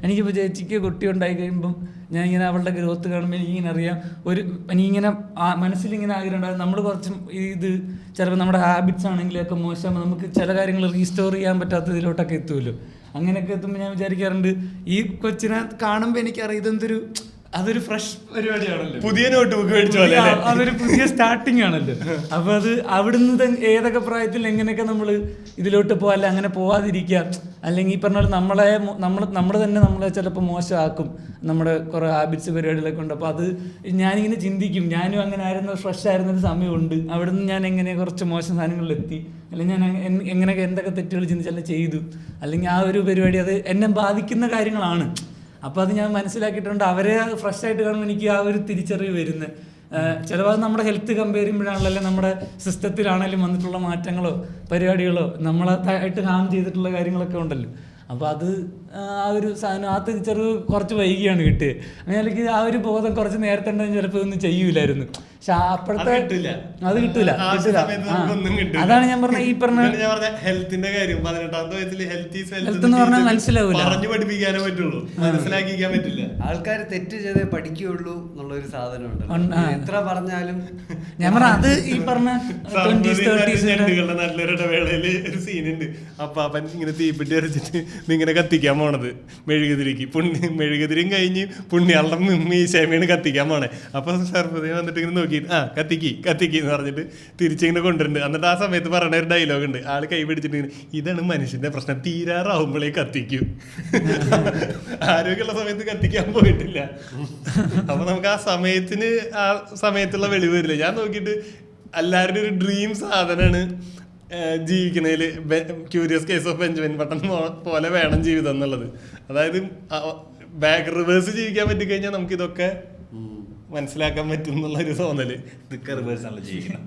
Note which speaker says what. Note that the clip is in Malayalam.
Speaker 1: എനിക്കിപ്പോൾ ചേച്ചിക്ക് കുട്ടി ഉണ്ടായി കഴിയുമ്പം ഞാൻ ഇങ്ങനെ അവളുടെ ഗ്രോത്ത് കാണുമ്പോൾ എനിക്കിങ്ങനെ അറിയാം എനിക്കിങ്ങനെ മനസ്സിലിങ്ങനെ ആഗ്രഹം ഉണ്ടാകും. നമ്മൾ കുറച്ചും ഇത് ചിലപ്പോൾ നമ്മുടെ ഹാബിറ്റ്സ് ആണെങ്കിലൊക്കെ മോശം, നമുക്ക് ചില കാര്യങ്ങൾ റീസ്റ്റോർ ചെയ്യാൻ പറ്റാത്തതിലോട്ടൊക്കെ എത്തുമല്ലോ. അങ്ങനെയൊക്കെ എത്തുമ്പോൾ ഞാൻ വിചാരിക്കാറുണ്ട് ഈ കൊച്ചിനെ കാണുമ്പോൾ എനിക്കറിയാം ഇതെന്തൊരു അതൊരു ഫ്രഷ് പരിപാടിയാണല്ലോ,
Speaker 2: പുതിയ നോട്ട് ബുക്ക് മേടിച്ച പോലെ
Speaker 1: അതൊരു പുതിയ സ്റ്റാർട്ടിങ് ആണല്ലോ. അപ്പൊ അത് അവിടുന്ന് ഏതൊക്കെ പ്രായത്തിൽ എങ്ങനെയൊക്കെ നമ്മൾ ഇതിലോട്ട് പോകാം, അല്ല അങ്ങനെ പോവാതിരിക്കുക, അല്ലെങ്കിൽ ഈ പറഞ്ഞ നമ്മൾ തന്നെ നമ്മളെ ചിലപ്പോൾ മോശമാക്കും നമ്മുടെ കുറേ ഹാബിറ്റ്സ് പരിപാടികളൊക്കെ ഉണ്ട്. അപ്പോൾ അത് ഞാനിങ്ങനെ ചിന്തിക്കും, ഞാനും അങ്ങനെ ആയിരുന്ന ഫ്രഷ് ആയിരുന്നൊരു സമയമുണ്ട്, അവിടുന്ന് ഞാൻ എങ്ങനെ കുറച്ച് മോശം സാധനങ്ങളിലെത്തി, അല്ലെങ്കിൽ ഞാൻ എങ്ങനെയൊക്കെ എന്തൊക്കെ തെറ്റുകൾ ചിന്തിച്ചാലും ചെയ്തു, അല്ലെങ്കിൽ ആ ഒരു പരിപാടി അത് എന്നെ ബാധിക്കുന്ന കാര്യങ്ങളാണ്. അപ്പോൾ അത് ഞാൻ മനസ്സിലാക്കിയിട്ടുണ്ട്. അവരെ ഫ്രഷ് ആയിട്ട് കാണുമ്പോൾ എനിക്ക് ആ ഒരു തിരിച്ചറിവ് വരുന്നത്. ചിലപ്പോൾ അത് നമ്മുടെ ഹെൽത്ത് കമ്പയർ ചെയ്യുമ്പോഴാണല്ലോ നമ്മുടെ സിസ്റ്റത്തിലാണെങ്കിലും വന്നിട്ടുള്ള മാറ്റങ്ങളോ പരിപാടികളോ നമ്മളായിട്ട് ഹാം ചെയ്തിട്ടുള്ള കാര്യങ്ങളൊക്കെ ഉണ്ടല്ലോ. അപ്പോൾ അത് ആ ഒരു സാധനം ആ തിരിച്ചറിവ് കുറച്ച് വൈകിയാണ് കിട്ടിയത്. അല്ലെങ്കിൽ ആ ഒരു ബോധം കുറച്ച് നേരത്തെ ഉണ്ടെങ്കിൽ ചിലപ്പോൾ ഒന്നും ചെയ്യൂലായിരുന്നു. പക്ഷെ അപ്പോഴത്തെ അത് കിട്ടൂല. അതാണ് ഞാൻ പറഞ്ഞ ഈ പറഞ്ഞ
Speaker 2: ഹെൽത്തിന്റെ കാര്യം 18ാമത്തെ വയസ്സിൽ
Speaker 1: ഹെൽത്ത് എന്ന് പറഞ്ഞാൽ മനസ്സിലാവൂല,
Speaker 2: പറഞ്ഞു പഠിപ്പിക്കാനേ പറ്റുള്ളൂ, മനസ്സിലാക്കിക്കാൻ പറ്റില്ല.
Speaker 3: ആൾക്കാർ തെറ്റ് ചെയ്തേ പഠിക്കുകയുള്ളൂ എന്നുള്ളൊരു സാധനമുണ്ട്. എത്ര പറഞ്ഞാലും
Speaker 1: ഞാൻ പറഞ്ഞ അത് ഈ പറഞ്ഞ 20s 30s
Speaker 2: നല്ലൊരു ഇടവേളയില് ഒരു സീനുണ്ട്. അപ്പാപ്പൻ ഇങ്ങനെ തീപ്പെട്ടി അരച്ചിട്ട് ഇങ്ങനെ കത്തിക്കാൻ പോണത് മെഴുകുതിരിക്ക്. മെഴുകുതിരിയും കഴിഞ്ഞ് പുണ്യാളുടെ മീശാമയാണ് കത്തിക്കാൻ പോണേ. അപ്പൊ സർപ്പതേ വന്നിട്ട് ഇങ്ങനെ നോക്കി കത്തിക്ക് എന്ന് പറഞ്ഞിട്ട് തിരിച്ചിങ്ങനെ കൊണ്ടുവരുന്നുണ്ട്. എന്നിട്ട് ആ സമയത്ത് പറയണ ഒരു ഡയലോഗ് ഉണ്ട്, ആള് കൈ പിടിച്ചിട്ട് ഇതാണ് മനുഷ്യന്റെ പ്രശ്നം, തീരാറാവുമ്പോഴേ കത്തിക്കും. ആരോഗ്യമുള്ള സമയത്ത് കത്തിക്കാൻ പോയിട്ടില്ല. അപ്പൊ നമുക്ക് ആ സമയത്തുള്ള വെളിവ് വരില്ല. ഞാൻ നോക്കിയിട്ട് എല്ലാവരുടെ ഒരു ഡ്രീം സാധനമാണ് ജീവിക്കണേല് curious case of Benjamin button പോലെ വേണം ജീവിതം എന്നുള്ളത്. അതായത് ബാക്ക് റിവേഴ്സ് ജീവിക്കാൻ പറ്റിക്കഴിഞ്ഞാൽ നമുക്ക് ഇതൊക്കെ മനസ്സിലാക്കാൻ പറ്റും എന്നുള്ളൊരു തോന്നല്.
Speaker 3: റിവേഴ്സ് ആണല്ലോ ജീവിക്കണം.